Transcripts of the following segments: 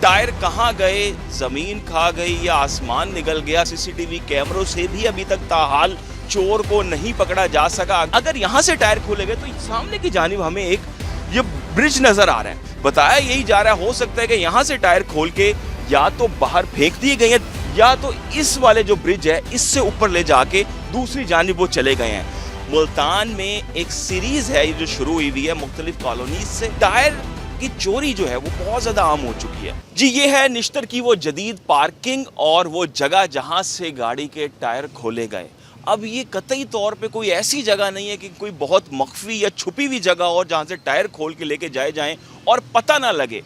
Tyre कहाँ गए, जमीन खा गई या आसमान निकल गया, सीसीटीवी कैमरों से भी अभी तक ताहाल चोर को नहीं पकड़ा जा सका। अगर यहाँ से टायर खोले गए तो सामने की जानिब हमें एक ये ब्रिज नजर आ रहा है। बताया यही जा रहा है, हो सकता है कि यहाँ से टायर खोल के या तो बाहर फेंक दिए गए हैं या तो इस वाले जो ब्रिज है इससे ऊपर ले जाके दूसरी जानिब वो चले गए हैं। मुल्तान में एक सीरीज है जो शुरू हुई है मुख्तलिफ कॉलोनीज से। टायर की चोरी जो है वो बहुत ज्यादा आम हो चुकी है जी। ये है निश्तर की वो जदीद पार्किंग और वो जगह जहां से गाड़ी के टायर खोले गए। अब ये कतई तौर पे कोई ऐसी जगह नहीं है कि कोई बहुत मख्फी या छुपी हुई जगह हो जहां से टायर खोल के लेके जाएं और पता ना लगे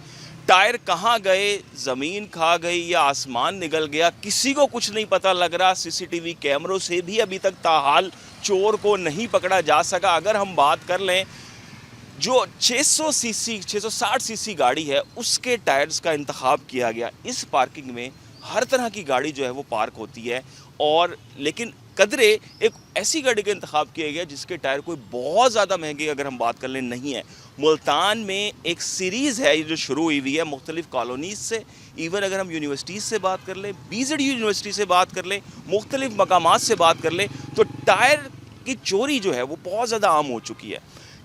टायर कहाँ गए, जमीन खा गई या आसमान निकल गया, किसी को कुछ नहीं पता लग रहा। सीसीटीवी कैमरों से भी अभी तक ताहाल चोर को नहीं पकड़ा जा सका। अगर हम बात कर लें जो 660 सीसी गाड़ी है उसके टायर्स का इंतखाब किया गया। इस पार्किंग में हर तरह की गाड़ी जो है वो पार्क होती है और लेकिन कदरे एक ऐसी गाड़ी का इंतखाब किया गया जिसके टायर कोई बहुत ज़्यादा महंगे अगर हम बात कर लें नहीं है। मुल्तान में एक सीरीज़ है जो शुरू हुई है मुख्तलिफ कॉलोनीज से। इवन अगर हम यूनिवर्सिटीज़ से बात कर लें, BZU यूनिवर्सिटी से बात कर लें, मुख्तलिफ मकामात से बात कर लें, तो टायर की चोरी जो है वो बहुत ज़्यादा आम हो चुकी है।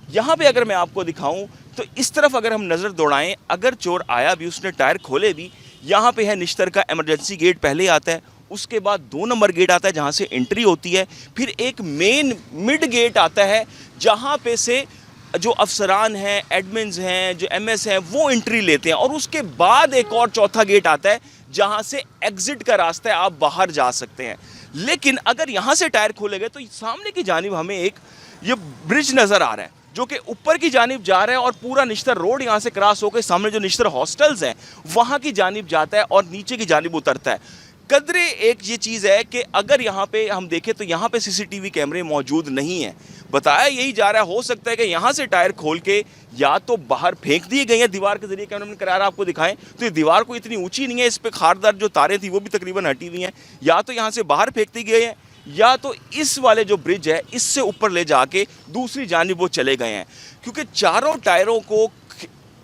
यहाँ पे अगर मैं आपको दिखाऊं तो इस तरफ अगर हम नज़र दौड़ाएं, अगर चोर आया भी, उसने टायर खोले भी, यहाँ पे है निश्तर का इमरजेंसी गेट पहले आता है, उसके बाद 2 नंबर गेट आता है जहाँ से एंट्री होती है, फिर एक मेन मिड गेट आता है जहाँ पे से जो अफसरान हैं, एडमिन्स हैं, जो MS हैं वो एंट्री लेते हैं और उसके बाद एक और चौथा गेट आता है जहाँ से एग्जिट का रास्ता है, आप बाहर जा सकते हैं। लेकिन अगर यहाँ से टायर खोले गए तो सामने की जानिब हमें एक ये ब्रिज नज़र आ रहा है जो कि ऊपर की जानिब जा रहा है और पूरा निश्तर रोड यहाँ से क्रॉस होकर सामने जो निश्तर हॉस्टल्स हैं वहाँ की जानिब जाता है और नीचे की जानिब उतरता है। कदरे एक ये चीज़ है कि अगर यहाँ पे हम देखें तो यहाँ पे CCTV कैमरे मौजूद नहीं हैं। बताया यही जा रहा है, हो सकता है कि यहाँ से टायर खोल के या तो बाहर फेंक दिए गए हैं दीवार के जरिए। कैमरा मैन करार आपको दिखाएं तो ये दीवार को इतनी ऊंची नहीं है, इस पर खारदार जो तारें थी वो भी तकरीबन हटी हुई हैं, या तो यहाँ से बाहर फेंक दी गए हैं या तो इस वाले जो ब्रिज है इससे ऊपर ले जाके दूसरी जानिब वो चले गए हैं। क्योंकि चारों टायरों को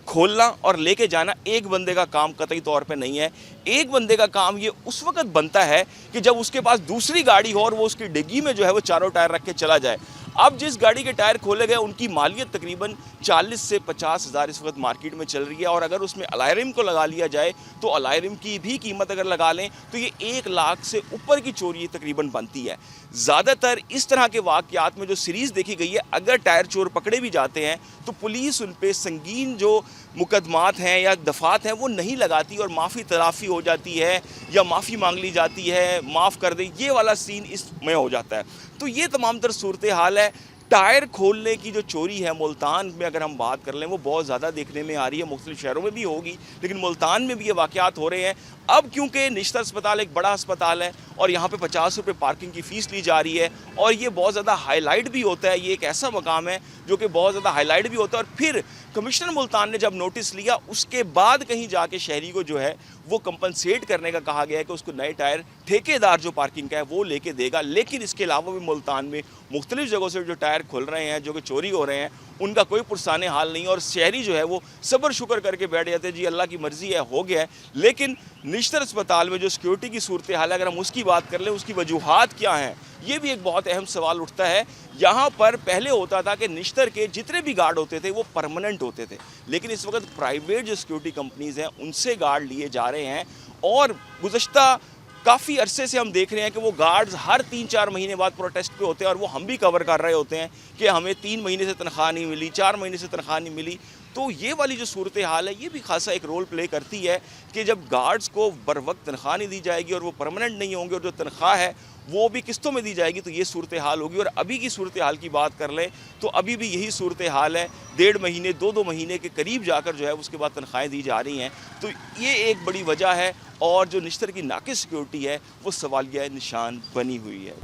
खोलना और लेके जाना एक बंदे का काम कतई तौर पे नहीं है। एक बंदे का काम ये उस वक्त बनता है कि जब उसके पास दूसरी गाड़ी हो और वो उसकी डिग्गी में जो है वो चारों टायर रख के चला जाए। अब जिस गाड़ी के टायर खोले गए उनकी मालियत तकरीबन 40 से 50 हज़ार इस वक्त मार्केट में चल रही है और अगर उसमें अलॉय रिम को लगा लिया जाए तो अलॉय रिम की भी कीमत अगर लगा लें तो ये 1 लाख से ऊपर की चोरी तकरीबन बनती है। ज़्यादातर इस तरह के वाक़यात में जो सीरीज़ देखी गई है, अगर टायर चोर पकड़े भी जाते हैं तो पुलिस उन पर संगीन जो मुकदमात हैं या दफ़ात हैं वो नहीं लगाती और माफ़ी तलाफ़ी हो जाती है या माफ़ी मांग ली जाती है, माफ़ कर दे, ये वाला सीन इसमें हो जाता है। तो ये तमाम तर सूरत हाल है। टायर खोलने की जो चोरी है मुल्तान में अगर हम बात कर लें वो बहुत ज़्यादा देखने में आ रही है। मुख्तलिफ शहरों में भी होगी लेकिन मुल्तान में भी ये वाक़यात हो रहे हैं। अब क्योंकि निश्तर अस्पताल एक बड़ा अस्पताल है और यहाँ पे 50 रुपये पार्किंग की फ़ीस ली जा रही है और ये बहुत ज़्यादा हाईलाइट भी होता है, ये एक ऐसा मकाम है जो कि बहुत ज़्यादा हाईलाइट भी होता है। और फिर कमिश्नर मुल्तान ने जब नोटिस लिया उसके बाद कहीं जाके शहरी को जो है वो कंपनसेट करने का कहा गया है कि उसको नए टायर ठेकेदार जो पार्किंग का है वो लेके देगा। लेकिन इसके अलावा भी मुल्तान में मुख्तलिफ जगहों से जो टायर खुल रहे हैं, जो कि चोरी हो रहे हैं, उनका कोई पुरसाने हाल नहीं है और शहरी जो है वो सब्र शुक्र करके बैठ जाते हैं, जी अल्लाह की मर्ज़ी है, हो गया है। लेकिन निश्तर अस्पताल में जो सिक्योरिटी की सूरत हाल है अगर हम उसकी बात कर लें, उसकी वजूहात क्या हैं, ये भी एक बहुत अहम सवाल उठता है। यहाँ पर पहले होता था कि निश्तर के जितने भी गार्ड होते थे वो परमानेंट होते थे, लेकिन इस वक्त प्राइवेट जो सिक्योरिटी कंपनीज़ हैं उनसे गार्ड लिए जा रहे हैं और गुज़श्ता काफ़ी अरसे से हम देख रहे हैं कि वो गार्ड्स हर 3-4 महीने बाद प्रोटेस्ट पे होते हैं और वो हम भी कवर कर रहे होते हैं कि हमें 3 महीने से तनख्वाह नहीं मिली, 4 महीने से तनख्वाह नहीं मिली। तो ये वाली जो सूरत हाल है ये भी खासा एक रोल प्ले करती है कि जब गार्ड्स को बर वक्त तनख्वाह नहीं दी जाएगी और वो परमानेंट नहीं होंगे और जो तनख्वाह है वो भी किस्तों में दी जाएगी तो ये सूरत हाल होगी। और अभी की सूरत हाल की बात कर लें तो अभी भी यही सूरत हाल है, 1.5 महीने 2-2 महीने के करीब जाकर जो है उसके बाद तनख्वाहें दी जा रही हैं। तो ये एक बड़ी वजह है और जो निश्तर की नाकिस सिक्योरिटी है वो सवालिया निशान बनी हुई है।